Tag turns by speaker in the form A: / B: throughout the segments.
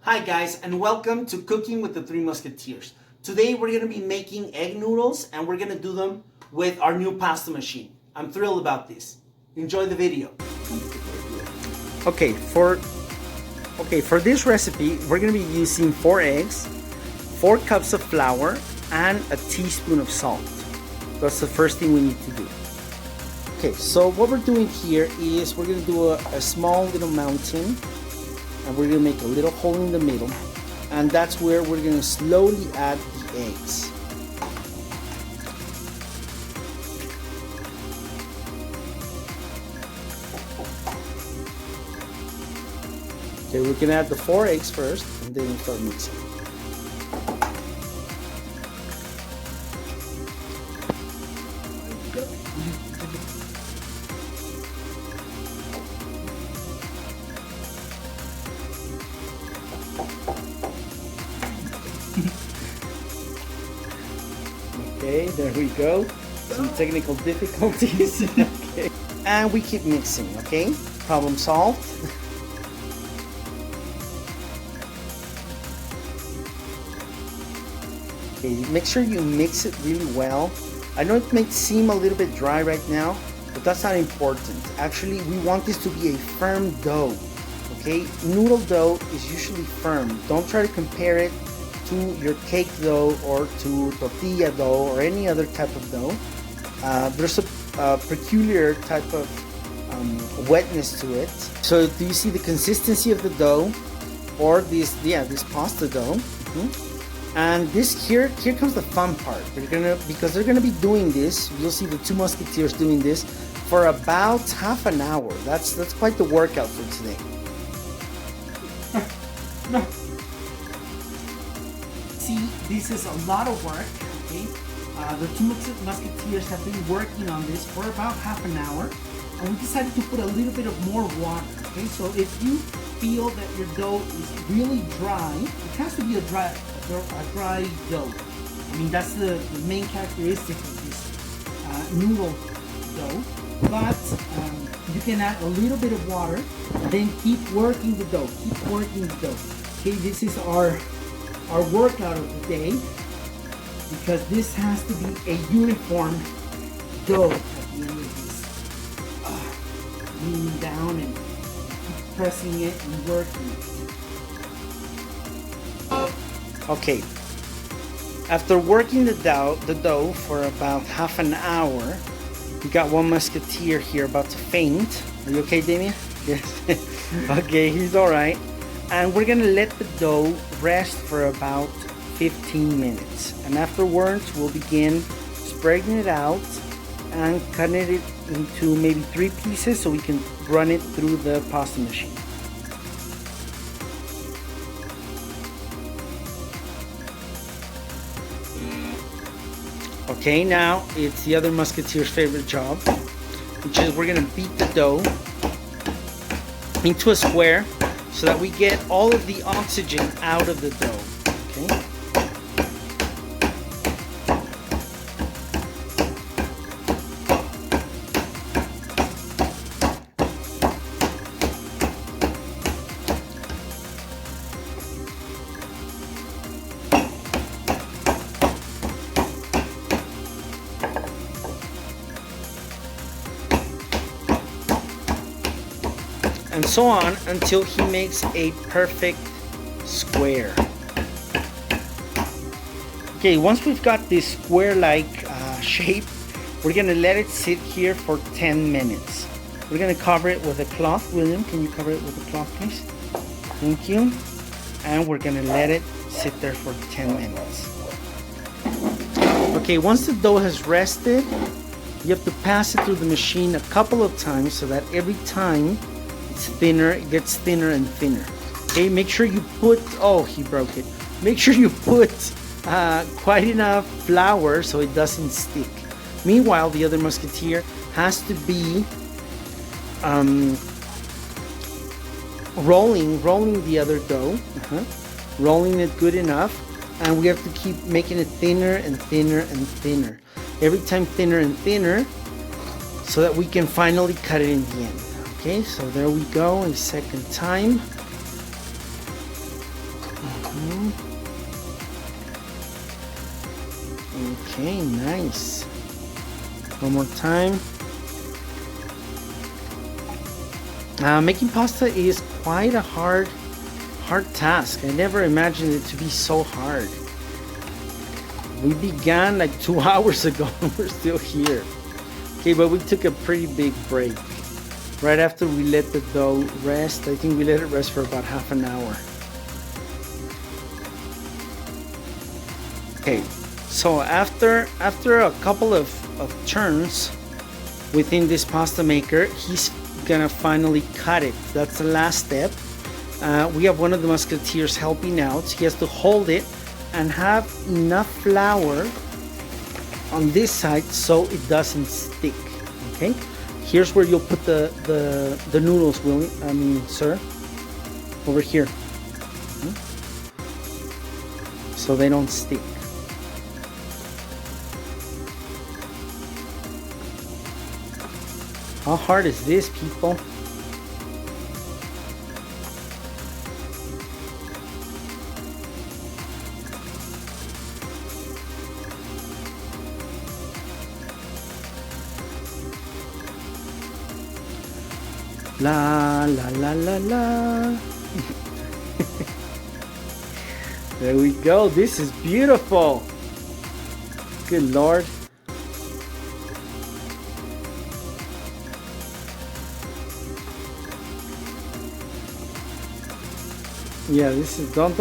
A: Hi guys, and welcome to Cooking with the Three Musketeers. Today we're going to be making egg noodles and we're going to do them with our new pasta machine. I'm thrilled about this. Enjoy the video.
B: Okay, for this recipe, we're going to be using 4 eggs, 4 cups of flour, and a teaspoon of salt. That's the first thing we need to do. Okay, so what we're doing here is we're going to do a small little mountain, and we're going to make a little hole in the middle, and that's where we're going to slowly add the eggs. Okay, we can add the 4 eggs first, and then we'll start mixing. Okay, there we go. Some technical difficulties. Okay. And we keep mixing, okay? Problem solved. Okay, make sure you mix it really well. I know it may seem a little bit dry right now, but that's not important. Actually, we want this to be a firm dough, okay? Noodle dough is usually firm. Don't try to compare it to your cake dough or to tortilla dough or any other type of dough. There's a peculiar type of wetness to it. So do you see the consistency of the dough, or this pasta dough? And here comes the fun part. Because they're gonna be doing this. You'll see the 2 musketeers doing this for about half an hour. That's quite the workout for today.
A: See, this is a lot of work, okay? The 2 musketeers have been working on this for about half an hour, and we decided to put a little bit of more water, okay? So if you feel that your dough is really dry, it has to be a dry dough. I mean, that's the main characteristic of this noodle dough. But you can add a little bit of water, and then keep working the dough. Keep working the dough. Okay, this is our workout of the day, because this has to be a uniform dough at the end of this. Leaning down and keep pressing it and working it.
B: Okay, after working the dough for about half an hour, we got 1 musketeer here about to faint. Are you okay, Damien? Yes. Okay, he's all right. And we're gonna let the dough rest for about 15 minutes. And afterwards, we'll begin spreading it out and cutting it into maybe 3 pieces so we can run it through the pasta machine. Okay, now it's the other musketeer's favorite job, which is we're gonna beat the dough into a square so that we get all of the oxygen out of the dough. Okay. And so on until he makes a perfect square. Okay, once we've got this square-like shape, we're gonna let it sit here for 10 minutes. We're gonna cover it with a cloth. William, can you cover it with a cloth, please? Thank you. And we're gonna let it sit there for 10 minutes. Okay, once the dough has rested, you have to pass it through the machine a couple of times so that every time it's thinner, it gets thinner and thinner. Okay, make sure you put, oh, he broke it. Make sure you put quite enough flour so it doesn't stick. Meanwhile, the other musketeer has to be rolling the other dough, rolling it good enough, and we have to keep making it thinner and thinner and thinner. Every time thinner and thinner, so that we can finally cut it in the end. Okay, so there we go, a second time. Okay, nice. One more time. Making pasta is quite a hard task. I never imagined it to be so hard. We began like 2 hours ago and we're still here. Okay, but we took a pretty big break. Right after we let the dough rest, I think we let it rest for about half an hour. Okay, so after a couple of turns within this pasta maker, he's gonna finally cut it. That's the last step. We have one of the musketeers helping out. He has to hold it and have enough flour on this side so it doesn't stick. Okay, here's where you'll put the noodles, sir, over here, so they don't stick. How hard is this, people? La la la la la. There we go. This is beautiful. Good Lord. Yeah, this is don't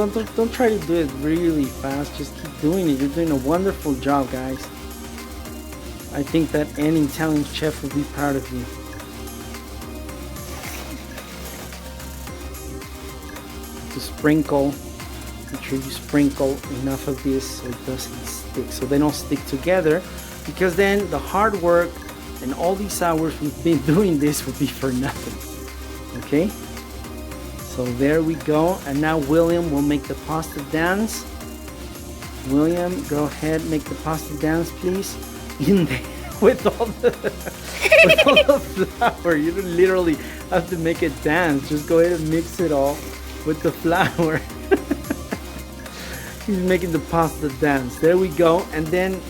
B: try to do it really fast. Just keep doing it. You're doing a wonderful job, guys. I think that any Italian chef will be proud of you. To sprinkle, make sure you sprinkle enough of this so it doesn't stick, so they don't stick together, because then the hard work and all these hours we've been doing this would be for nothing. Okay, so there we go. And now William will make the pasta dance. William, go ahead, make the pasta dance, please. In there with all the flour. You don't literally have to make it dance. Just go ahead and mix it all with the flour. He's making the pasta dance. There we go. And then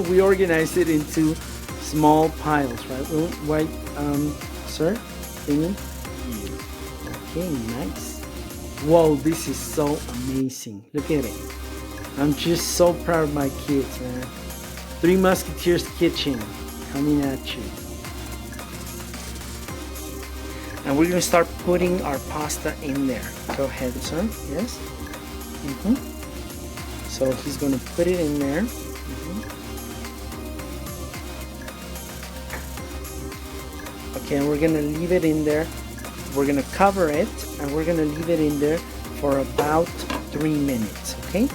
B: we organize it into small piles, right? Sir? Damien? Okay, nice. Whoa, this is so amazing. Look at it. I'm just so proud of my kids, man. Three Musketeers Kitchen coming at you. And we're gonna start putting our pasta in there. Go ahead, sir. Yes? So he's gonna put it in there. Okay, and we're gonna leave it in there. We're gonna cover it and we're gonna leave it in there for about 3 minutes, okay?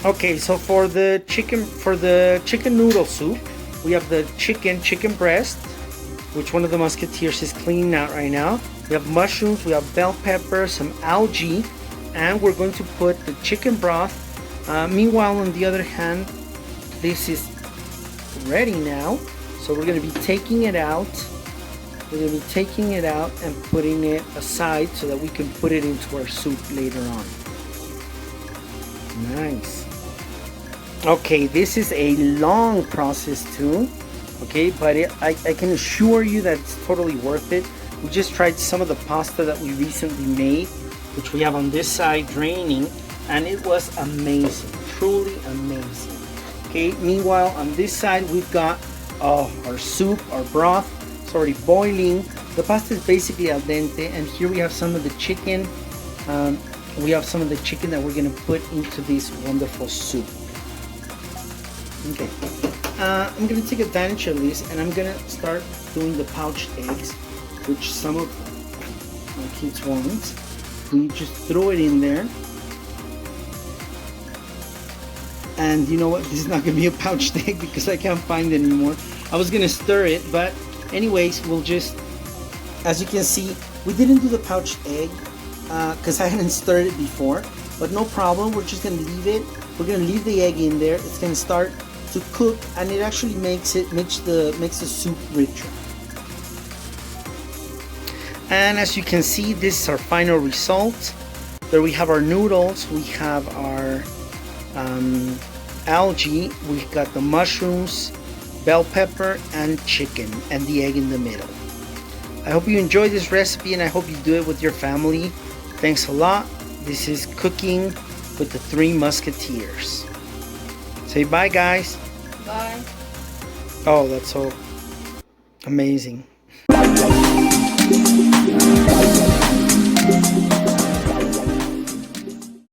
B: Okay, so for the chicken noodle soup, we have the chicken breast, which one of the Musketeers is cleaning out right now. We have mushrooms, we have bell pepper, some algae, and we're going to put the chicken broth. Meanwhile, on the other hand, this is ready now, so we're going to be taking it out. We're going to be taking it out and putting it aside so that we can put it into our soup later on. Nice. Okay, this is a long process too, okay, but I can assure you that it's totally worth it. We just tried some of the pasta that we recently made, which we have on this side draining, and it was amazing, truly amazing. Okay, meanwhile on this side we've got our soup, our broth. It's already boiling. The pasta is basically al dente, and here we have some of the chicken. We have some of the chicken that we're gonna put into this wonderful soup. Okay, I'm gonna take advantage of this and I'm gonna start doing the poached eggs, which some of my kids want. We just throw it in there, and you know what, this is not gonna be a poached egg because I can't find it anymore. I was gonna stir it, but anyways, we'll just, as you can see, we didn't do the poached egg because I hadn't stirred it before, but no problem. We're just gonna leave it. We're gonna leave the egg in there. It's gonna start to cook, and it actually makes the soup richer. And as you can see, this is our final result. There we have our noodles, we have our algae, we've got the mushrooms, bell pepper, and chicken, and the egg in the middle. I hope you enjoyed this recipe and I hope you do it with your family. Thanks a lot. This is Cooking with the Three Musketeers. Say bye, guys.
C: Bye.
B: Oh, that's so amazing.